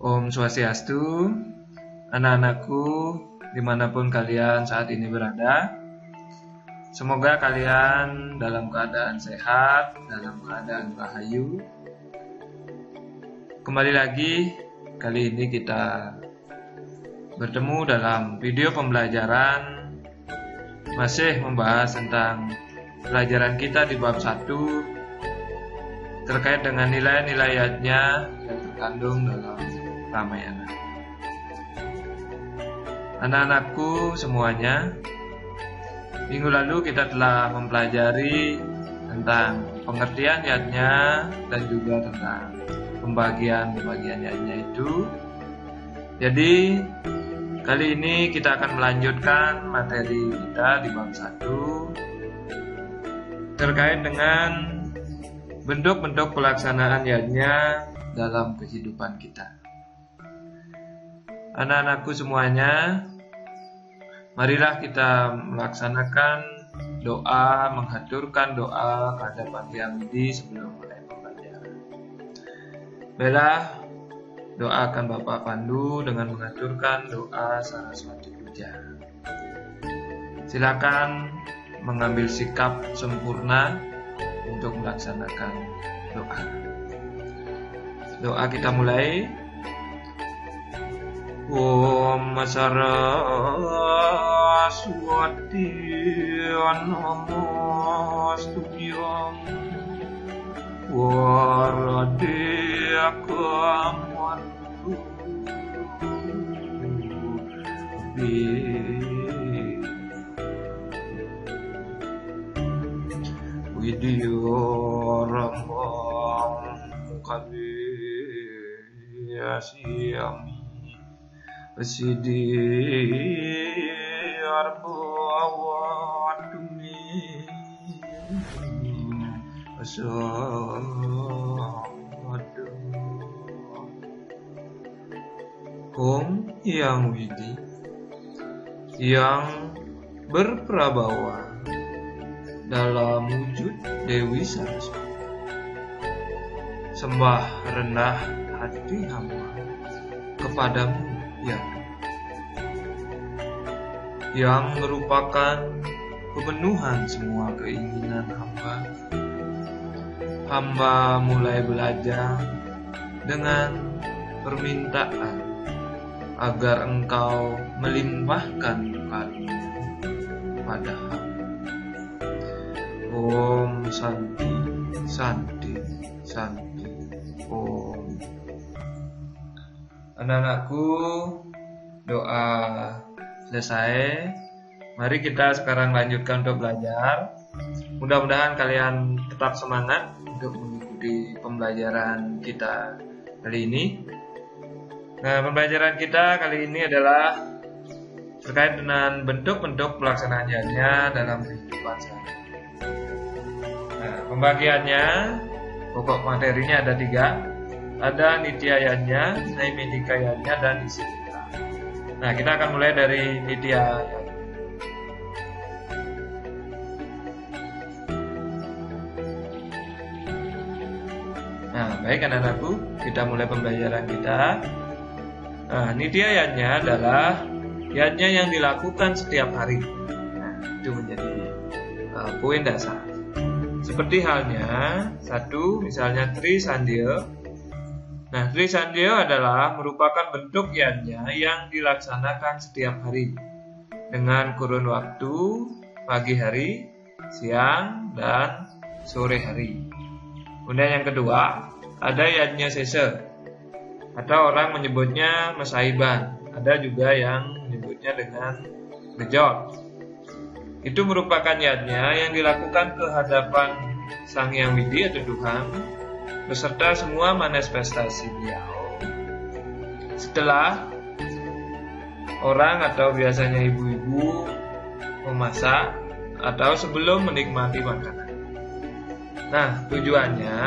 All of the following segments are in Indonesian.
Om Swastiastu, anak-anakku dimanapun kalian saat ini berada. Semoga kalian dalam keadaan sehat, dalam keadaan rahayu. Kembali lagi, kali ini kita bertemu dalam video pembelajaran masih membahas tentang pelajaran kita di bab 1 terkait dengan nilai-nilai ayatnya yang terkandung dalam Ramayana. Anak-anakku semuanya, minggu lalu kita telah mempelajari tentang pengertian ayatnya dan juga tentang pembagian ayatnya itu. Jadi kali ini kita akan melanjutkan materi kita di bab 1 terkait dengan bentuk-bentuk pelaksanaan ayatnya dalam kehidupan kita. Anak-anakku semuanya, marilah kita melaksanakan doa, menghaturkan doa kehadapan Hyang Widi sebelum mulai pembelajaran. Baiklah, doakan Bapak Pandu dengan menghaturkan doa Saraswati Puja. Silakan mengambil sikap sempurna untuk melaksanakan doa. Doa kita mulai. Om Saraswati Namastutyam Waradekamantu Widyorambang Kadiyasiyami Asidi Arbawatumi Asawadu Om Hyang Widi yang berprabawa dalam wujud Dewi Saraswati, sembah rendah hati hamba kepadamu ya Tuhan, yang merupakan pemenuhan semua keinginan hamba. Hamba mulai belajar dengan permintaan agar Engkau melimpahkan karunia pada hamba. Om Santi, Santi, Santi, Om. Anak-anakku, doa selesai. Mari kita sekarang lanjutkan untuk belajar. Mudah-mudahan kalian tetap semangat untuk mengikuti pembelajaran kita kali ini. Nah, pembelajaran kita kali ini adalah terkait dengan bentuk-bentuk pelaksanaannya dalam kehidupan sehari-hari. Nah, pembagiannya, pokok materinya ada 3. Ada Nityayanya, Naimitikayanya, dan Isipita. Nah, kita akan mulai dari Nityayanya. Nah, baik anak-anakku, kita mulai pembelajaran kita. Nah, Nityayanya adalah yatnya yang dilakukan setiap hari. Nah, itu menjadi poin dasar. Seperti halnya, 1, misalnya Tri Sandhya. Nah, Tri Sandhya adalah merupakan bentuk yatnya yang dilaksanakan setiap hari dengan kurun waktu pagi hari, siang, dan sore hari. Kemudian yang kedua, ada yatnya Sesa, atau orang menyebutnya Masaiban. Ada juga yang menyebutnya dengan Ngejot. Itu merupakan yatnya yang dilakukan ke hadapan Sang Hyang Widi atau Tuhan beserta semua manifestasi beliau. Setelah orang atau biasanya ibu-ibu memasak atau sebelum menikmati makanan. Nah, tujuannya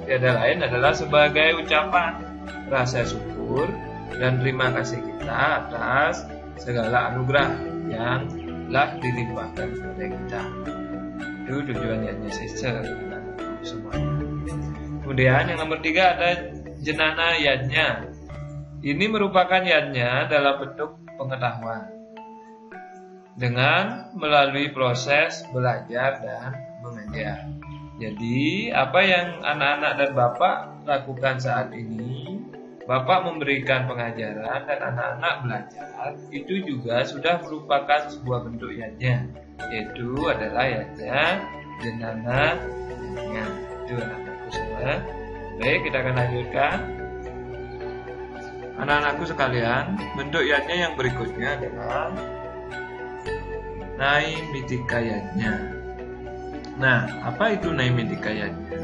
tiada lain adalah sebagai ucapan rasa syukur dan terima kasih kita atas segala anugerah yang telah dilimpahkan kepada kita. Itu tujuannya Sesa semuanya. Kemudian yang nomor 3 ada jenana yadnya. Ini merupakan yanya dalam bentuk pengetahuan dengan melalui proses belajar dan mengajar. Jadi, apa yang anak-anak dan Bapak lakukan saat ini, Bapak memberikan pengajaran dan anak-anak belajar, itu juga sudah merupakan sebuah bentuk yanya, yaitu adalah yanya jenana yanya. Itu anak-anakku semua. Baik, kita akan lanjutkan. Anak-anakku sekalian, bentuk yanya yang berikutnya adalah Naimittika yanya. Nah, apa itu Naimittika yanya?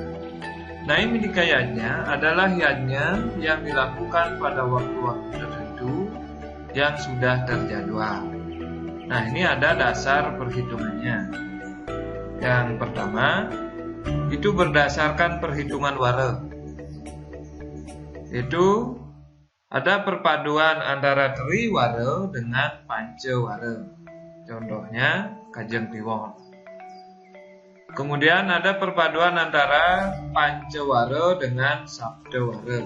Naimittika yanya adalah yanya yang dilakukan pada waktu-waktu tertentu yang sudah terjadwal. Nah, ini ada dasar perhitungannya. Yang pertama, itu berdasarkan perhitungan wara. Itu ada perpaduan antara Triwara dengan Pancawara. Contohnya Kajeng Tiwon. Kemudian ada perpaduan antara Pancawara dengan Sabdawara.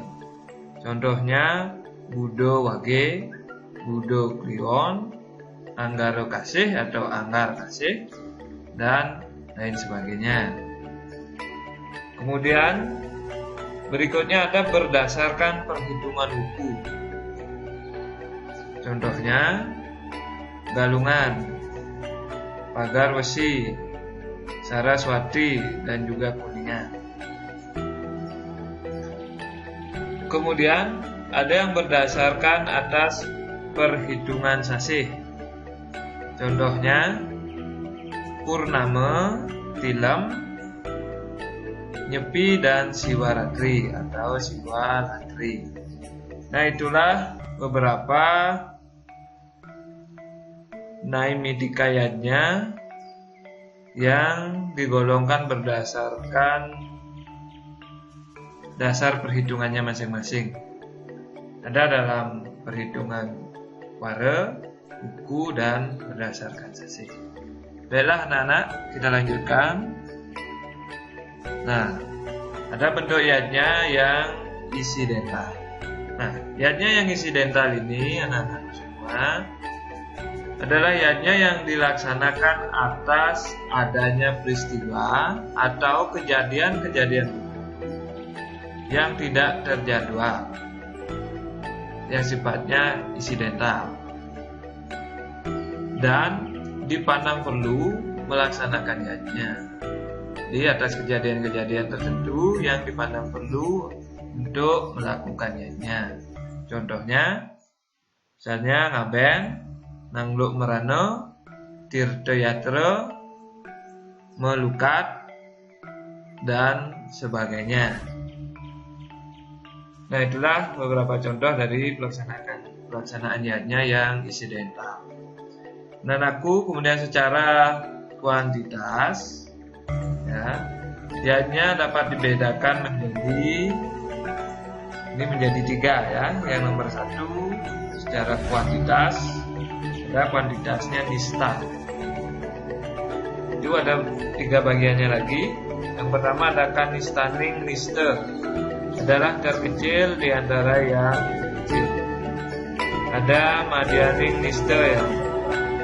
Contohnya Budo Wage, Budo Kliwon, Anggaro Kasih atau Anggar Kasih, dan lain sebagainya. Kemudian berikutnya ada berdasarkan perhitungan wuku. Contohnya Galungan, Pagar Wesi, Saraswati, dan juga Kuningan. Kemudian ada yang berdasarkan atas perhitungan sasih. Contohnya Purnama, Tilam, Nyepi, dan Siwaratri atau Siwaratri. Nah, itulah beberapa Naimittika yanya yang digolongkan berdasarkan dasar perhitungannya masing-masing. Ada dalam perhitungan wara, wuku, dan berdasarkan sasih. Baiklah anak-anak, kita lanjutkan. Nah, ada bentuk yanya yang insidental. Nah, yanya yang insidental ini anak-anak semua adalah yanya yang dilaksanakan atas adanya peristiwa atau kejadian-kejadian yang tidak terjadwal, yang sifatnya insidental, dan dipandang perlu melaksanakan yanya di atas kejadian-kejadian tertentu yang dipandang perlu untuk melakukan yanya. Contohnya, misalnya ngaben, nangluk merano, tirta yatra, melukat, dan sebagainya. Nah, itulah beberapa contoh dari pelaksanaan yanya yang insidental. Dan aku kemudian secara kuantitas, yanya dapat dibedakan menjadi 3 ya. Yang nomor 1 secara kuantitas, ada kuantitasnya nista. Itu ada 3 bagiannya lagi. Yang pertama ada kanistaning nista, adalah terkecil di antara yang kecil. Ada madyaning nista yang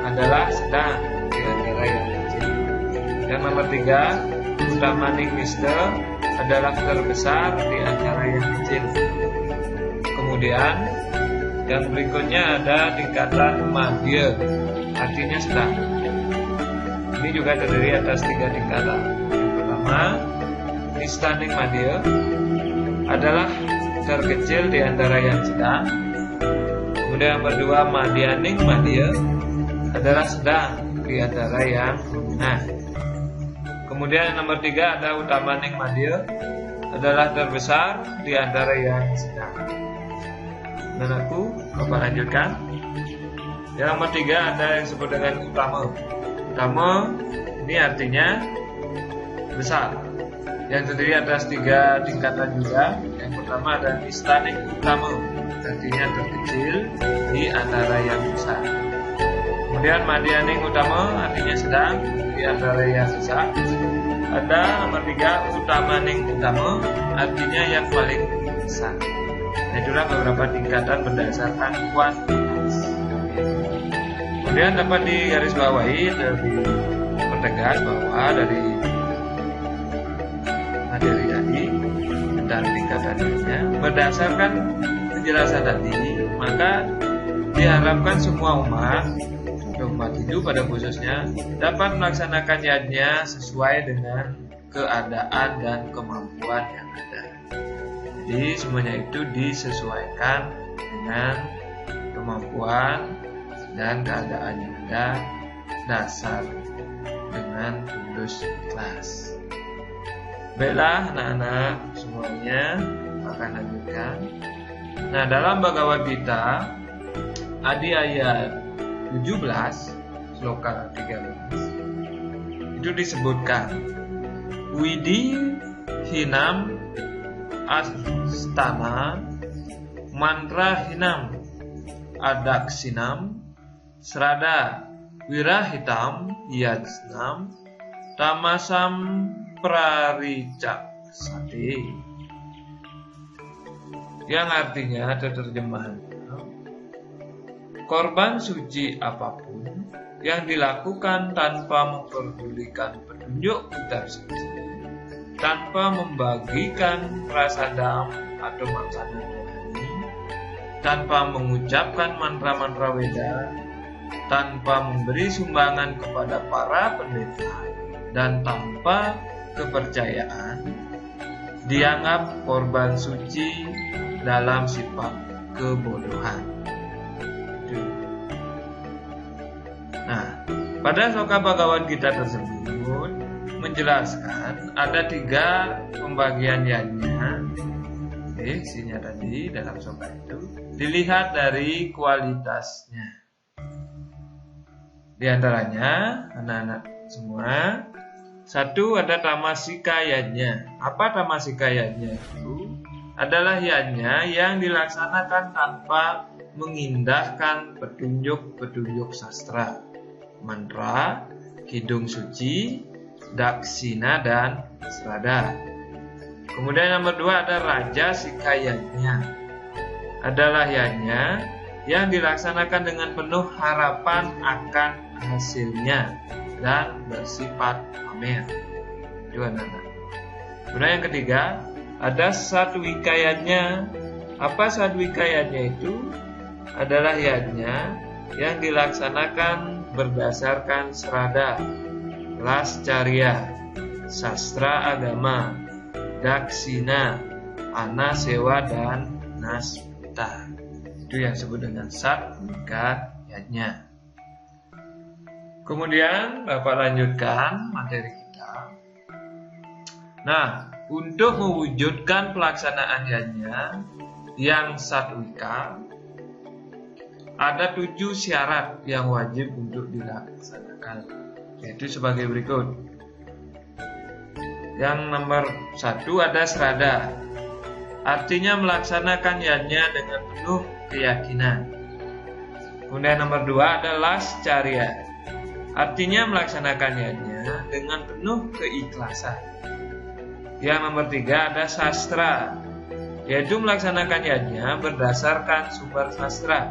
adalah sedang di antara yang kecil. Yang nomor 3, utamaning nista, adalah terbesar di antara yang kecil. Kemudian yang berikutnya ada tingkatan madya, artinya sedang. Ini juga terdiri atas 3 tingkatan. Yang pertama, nistaning madya, adalah terkecil di antara yang sedang. Kemudian yang kedua, madyaning madya, adalah sedang di antara yang rendah. Kemudian yang nomor 3 ada utamaning madya, adalah terbesar di antara yang sedang. Dan aku Bapak lanjutkan. Yang nomor 3 ada yang disebut dengan utama. Utama ini artinya besar, yang terdiri atas 3 tingkatan juga. Yang pertama ada nistaning utama, artinya terkecil di antara yang besar. Kemudian madyaning utama, artinya sedang di antara yang besar. Ada nomor 3 utamaning utama, artinya yang paling besar. Nah, itulah beberapa tingkatan berdasarkan kuantitas. Kemudian dapat digarisbawahi lebih pertegas bahwa dari materi tadi dan tingkatannya berdasarkan penjelasan tadi, maka diharapkan semua umat hindu pada khususnya dapat melaksanakan yajna sesuai dengan keadaan dan kemampuan yang ada. Jadi semuanya itu disesuaikan dengan kemampuan dan keadaan yang ada, dasar dengan tulus ikhlas. Baiklah anak-anak semuanya, akan lanjutkan. Nah, dalam Bhagavad Gita Adi ayat 17 sloka 13 itu disebutkan Widi hinam astana mantra hinam adaksinam srada wirahitam yajnam tamasam praricaksati, yang artinya ada terjemahan korban suci apapun yang dilakukan tanpa memperdulikan petunjuk kitab suci, tanpa membagikan prasadam atau makanan rohani, tanpa mengucapkan mantra-mantra Weda, tanpa memberi sumbangan kepada para pendeta, dan tanpa kepercayaan, dianggap korban suci dalam sifat kebodohan. Nah, pada sloka Bhagavad Gita tersebut menjelaskan ada 3 pembagian yajna. Isinya tadi dalam sloka itu dilihat dari kualitasnya. Di antaranya anak-anak semua, 1 ada tamasika yajna. Apa tamasika yajna itu? Adalah yajna yang dilaksanakan tanpa mengindahkan petunjuk-petunjuk sastra, mantra, kidung suci, daksina, dan srada. Kemudian nomor 2 ada raja sika yajna. Adalah yajna yang dilaksanakan dengan penuh harapan akan hasilnya dan bersifat pamer. Itu anak-anak. Kemudian yang ketiga ada satwika yajna. Apa satwika yajna itu? Adalah yajna yang dilaksanakan berdasarkan srada, lascarya, sastra agama, daksina, anasewa, dan nasmita. Itu yang disebut dengan satwika yajna. Kemudian Bapak lanjutkan materi kita. Nah, untuk mewujudkan pelaksanaan yajna yang satwika, ada 7 syarat yang wajib untuk dilaksanakan, yaitu sebagai berikut. Yang nomor 1 ada srada, artinya melaksanakan yajna dengan penuh keyakinan. Kemudian nomor 2 ada lascarya, artinya melaksanakan yajna dengan penuh keikhlasan. Yang nomor 3 ada sastra, yaitu melaksanakan yajna berdasarkan sumber sastra.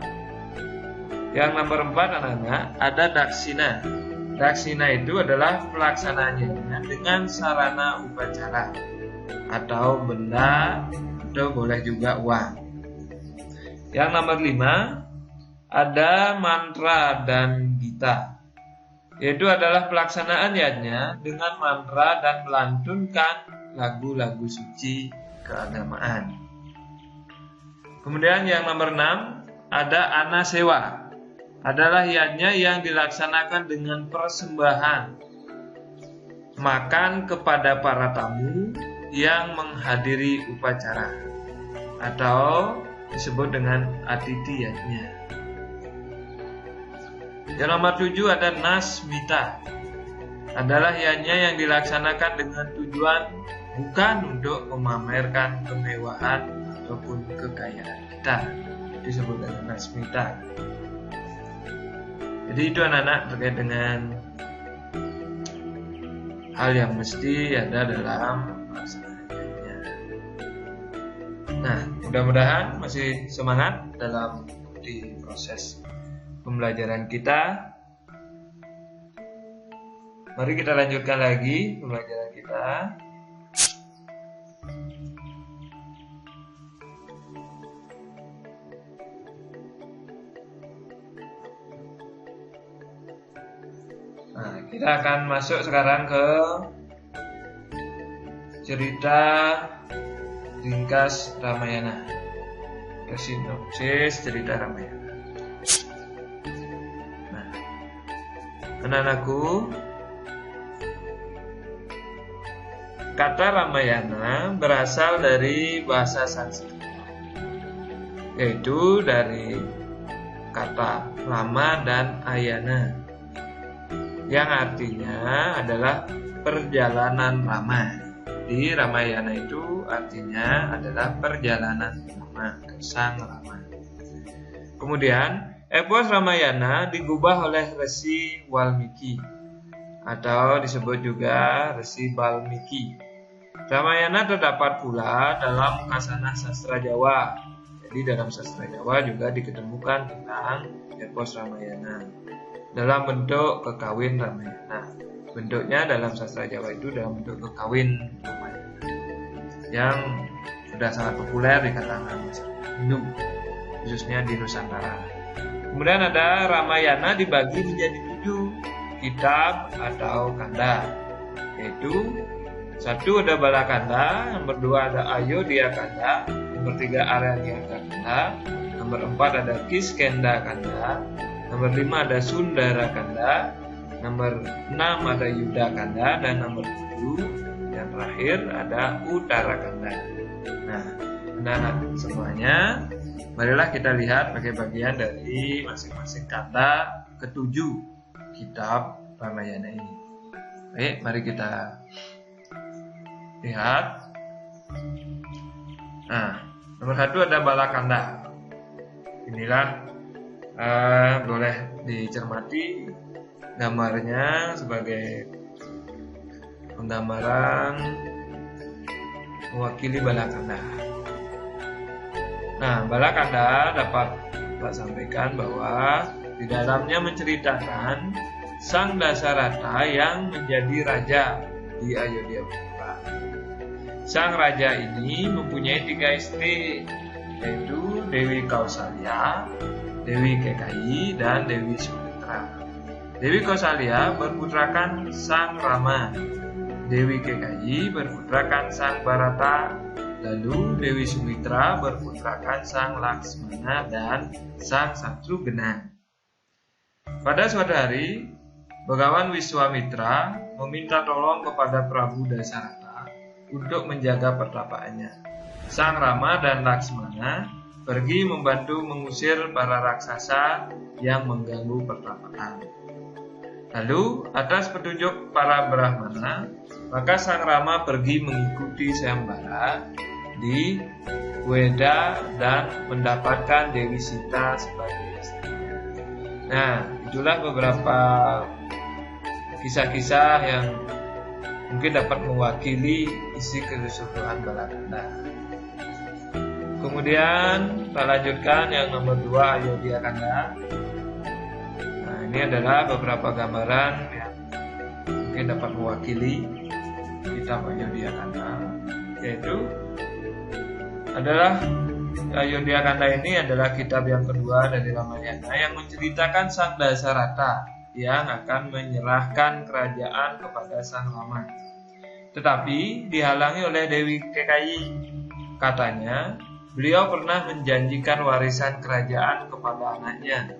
Yang nomor 4 anak-anak ada daksina. Daksina itu adalah pelaksanaannya dengan sarana upacara atau benda, atau boleh juga uang. Yang nomor 5 ada mantra dan gita, yaitu adalah pelaksanaan yajna dengan mantra dan melantunkan lagu-lagu suci keagamaan. Kemudian yang nomor 6 ada anasewa, adalah yajna yang dilaksanakan dengan persembahan, makan kepada para tamu yang menghadiri upacara, atau disebut dengan atiti yajna. Yang nomor 7 ada nasmita, adalah yajna yang dilaksanakan dengan tujuan bukan untuk memamerkan kemewahan ataupun kekayaan kita, disebut dengan nasmita. Jadi itu anak-anak terkait dengan hal yang mesti ada dalam pelaksanaannya. Nah, mudah-mudahan masih semangat dalam di proses pembelajaran kita. Mari kita lanjutkan lagi pembelajaran kita. Nah, kita akan masuk sekarang ke cerita ringkas Ramayana. Sinopsis cerita Ramayana. Nah, anak-anakku, kata Ramayana berasal dari bahasa Sanskerta, yaitu dari kata Rama dan Ayana, yang artinya adalah perjalanan Rama. Di Ramayana itu artinya adalah perjalanan Rama, sang Rama. Kemudian epos Ramayana digubah oleh Resi Walmiki, atau disebut juga Resi Balmiki. Ramayana terdapat pula dalam Kasana Sastra Jawa. Jadi dalam sastra Jawa juga diketemukan tentang epos Ramayana dalam bentuk kekawin Ramayana. Bentuknya dalam sastra Jawa itu dalam bentuk kekawin Ramayana, yang sudah sangat populer di kalangan masyarakat Hindu, khususnya di Nusantara. Kemudian ada Ramayana dibagi menjadi 7 kitab atau kanda, yaitu 1 ada Balakanda, nomor 2 ada Ayodhya Kanda, nomor 3 Aranyaka Kanda, nomor 4 ada Kiskenda Kanda, nomor 5 ada Sundara Kanda, nomor 6 ada Yuda Kanda, dan nomor 7 yang terakhir ada Uttara Kanda. Nah, anak-anak semuanya, marilah kita lihat bagian-bagian dari masing-masing kanda ke-7 kitab Ramayana ini. Baik, mari kita lihat. Nah, nomor 1 ada Balakanda. Inilah boleh dicermati gambarnya sebagai penggambaran mewakili Balakanda. Nah, Balakanda dapat sampaikan bahwa di dalamnya menceritakan Sang Dasarata yang menjadi raja di Ayodhya Pura. Sang raja ini mempunyai 3 istri, yaitu Dewi Kausalya, Dewi Kekayi, dan Dewi Sumitra. Dewi Kausalya berputrakan Sang Rama, Dewi Kekayi berputrakan Sang Bharata, lalu Dewi Sumitra berputrakan Sang Laksmana dan Sang Satrughna. Pada suatu hari, Begawan Wiswamitra meminta tolong kepada Prabu Dasarata untuk menjaga pertapaannya. Sang Rama dan Laksmana pergi membantu mengusir para raksasa yang mengganggu pertapaan. Lalu, atas petunjuk para Brahmana, maka Sang Rama pergi mengikuti Sayembara di Weda dan mendapatkan Dewi Sita sebagai istrinya. Nah, itulah beberapa kisah-kisah yang mungkin dapat mewakili isi keseluruhan Balakanda. Kemudian kita lanjutkan yang nomor 2, Ayodhya Kanda. Nah, ini adalah beberapa gambaran yang mungkin dapat mewakili kitab Ayodhya Kanda, yaitu adalah Ayodhya Kanda ini adalah kitab yang kedua dari Ramayana yang menceritakan Sang Dasarata yang akan menyerahkan kerajaan kepada Sang Rama. Tetapi dihalangi oleh Dewi Kekayi. Katanya, beliau pernah menjanjikan warisan kerajaan kepada anaknya.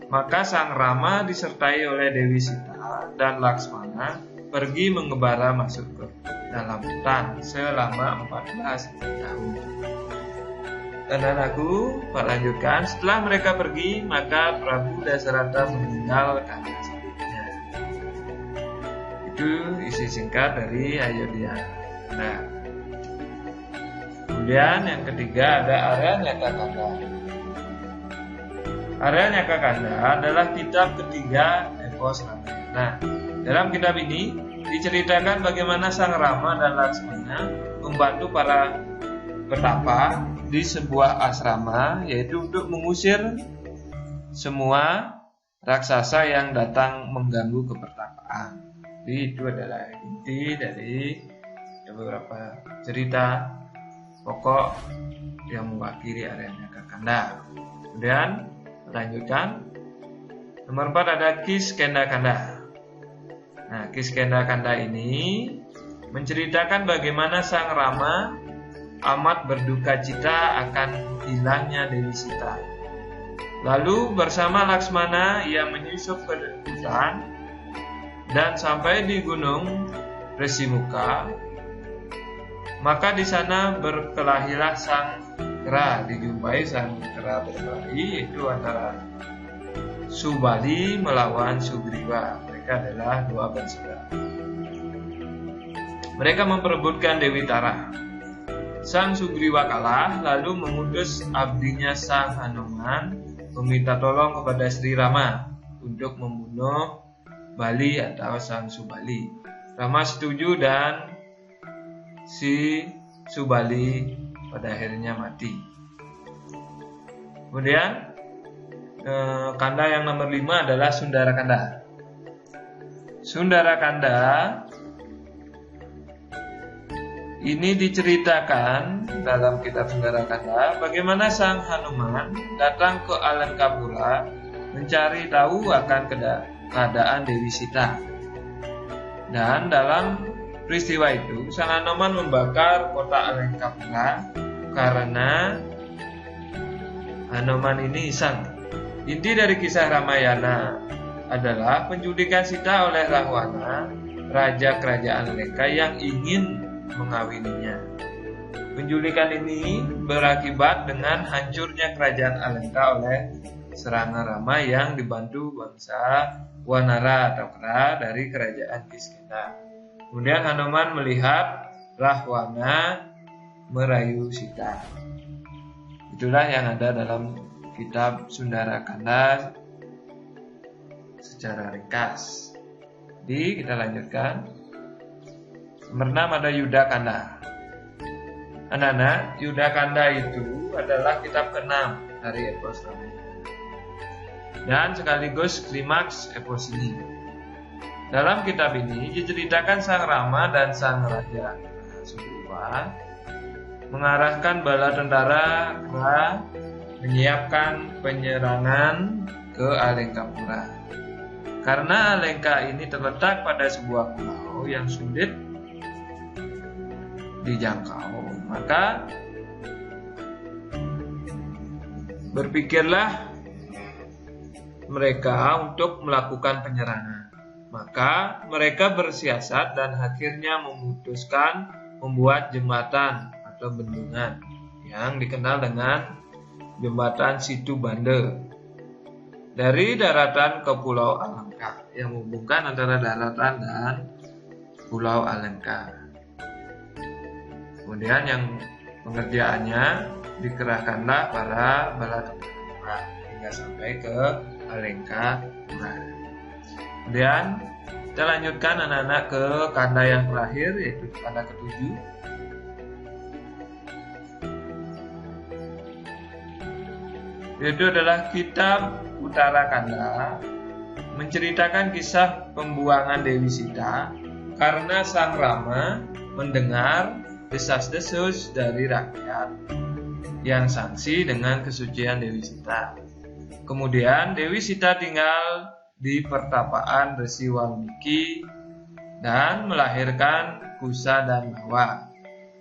Maka Sang Rama disertai oleh Dewi Sita dan Laksmana pergi mengembara masuk ke dalam hutan selama 14 tahun. Dan anakku, Pak lanjutkan, setelah mereka pergi, maka Prabu Dasarata meninggal karena sakitnya. Itu isi singkat dari Ayodhya. Nah, kemudian yang ketiga ada Aranyaka Kanda. Aranyaka Kanda adalah kitab ketiga epos Ramayana. Nah, dalam kitab ini diceritakan bagaimana Sang Rama dan Laksmana membantu para petapa di sebuah asrama, yaitu untuk mengusir semua raksasa yang datang mengganggu kepertapaan. Jadi itu adalah inti dari beberapa cerita pokok yang mewakili Aryanyakakanda. Kemudian lanjutkan. Nomor 4 ada Kiskendakanda. Nah, Kiskendakanda ini menceritakan bagaimana Sang Rama amat berduka cita akan hilangnya Dewi Sita. Lalu bersama Laksmana ia menyusup ke hutan dan sampai di gunung Resimuka. Maka di sana berkelahilah Sang Kera, dijumpai Sang Kera berkelahi, yaitu antara Subali melawan Sugriwa. Mereka adalah dua bersaudara. Mereka memperebutkan Dewi Tara. Sang Sugriwa kalah, lalu mengutus abdinya Sang Hanuman meminta tolong kepada Sri Rama untuk membunuh Bali atau Sang Subali. Rama setuju dan si Subali pada akhirnya mati. Kemudian kanda yang nomor 5 adalah Sundarakanda. Sundarakanda ini diceritakan dalam kitab Sundarakanda bagaimana Sang Hanuman datang ke Alankapura mencari tahu akan keadaan Dewi Sita. Dan dalam peristiwa itu Sang Hanuman membakar kota Alankapura karena Hanuman ini iseng. Inti dari kisah Ramayana adalah penculikan Sita oleh Rahwana, raja kerajaan Alengka yang ingin mengawininya. Penculikan ini berakibat dengan hancurnya kerajaan Alengka oleh serangan Rama yang dibantu bangsa Wanara atau Kera dari kerajaan Kiskenda. Kemudian Hanuman melihat Rahwana merayu Sita. Itulah yang ada dalam kitab Sundarakanda secara ringkas. Jadi kita lanjutkan. Nomor 6 ada Yudakanda. Anak-anak, Yudakanda itu adalah kitab ke-6 dari epos Ramayana dan sekaligus klimaks epos ini. Dalam kitab ini diceritakan Sang Rama dan Sang Raja Sugriwa mengarahkan bala tentara Kera menyiapkan penyerangan ke Alankapura. Karena Alengka ini terletak pada sebuah pulau yang sulit dijangkau, maka berpikirlah mereka untuk melakukan penyerangan. Maka mereka bersiasat dan akhirnya memutuskan membuat jembatan atau bendungan yang dikenal dengan Jembatan Situ Bande dari daratan ke Pulau Alengka yang menghubungkan antara daratan dan Pulau Alengka. Kemudian yang pengerjaannya dikerahkanlah para bala tentara hingga sampai ke Alengka. Kemudian kita lanjutkan anak-anak ke kanda yang terakhir, yaitu kanda ke-7. Yaitu adalah kitab Uttarakanda, menceritakan kisah pembuangan Dewi Sita karena Sang Rama mendengar desas-desus dari rakyat yang sangsi dengan kesucian Dewi Sita. Kemudian Dewi Sita tinggal di pertapaan Resi Walmiki dan melahirkan Kusa dan Lawa.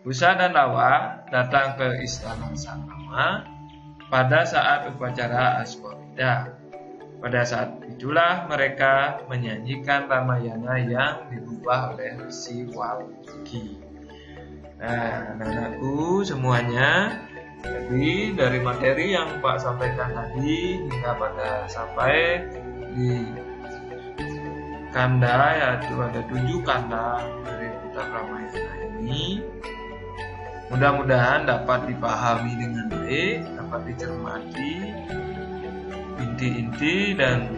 Kusa dan Lawa datang ke istana Sang Rama pada saat upacara Aswamedha. Pada saat itulah mereka menyanyikan Ramayana yang dirubah oleh Resi Walmiki. Nah, anak-anakku semuanya, jadi dari materi yang Pak sampaikan tadi hingga pada sampai di kanda, yaitu ada 7 kanda dari kitab Ramayana ini, mudah-mudahan dapat dipahami dengan baik, dapat dicermati inti-inti dan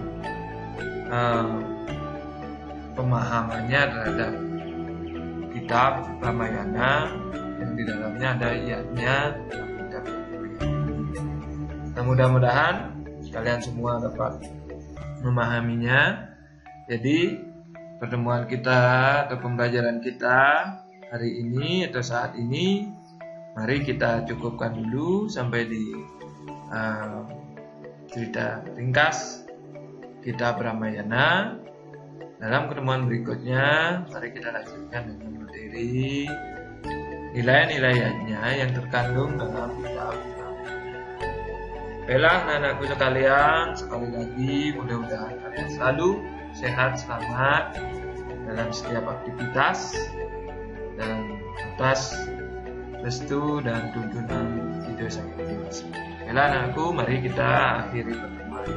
pemahamannya terhadap kitab Ramayana yang di dalamnya ada ayatnya dalam kitab ini. mudah-mudahan kalian semua dapat memahaminya. Jadi pertemuan kita atau pembelajaran kita hari ini atau saat ini, mari kita cukupkan dulu sampai di cerita ringkas Kitab Ramayana. Dalam pertemuan berikutnya, mari kita lanjutkan dengan materi nilai-nilainya yang terkandung dalam kitab Ramayana. Baiklah anak-anakku sekalian, sekali lagi mudah-mudahan kalian selalu sehat, selamat dalam setiap aktivitas dan atas restu dan tuntunan hidup sang masing-masing. Baiklah anakku, mari kita akhiri pertemuan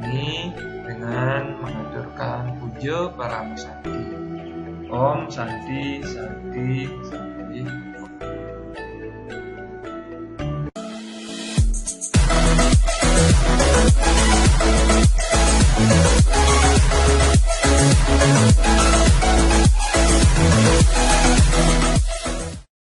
ini dengan mengaturkan puja Paramasanti. Om Santi Santi Santi.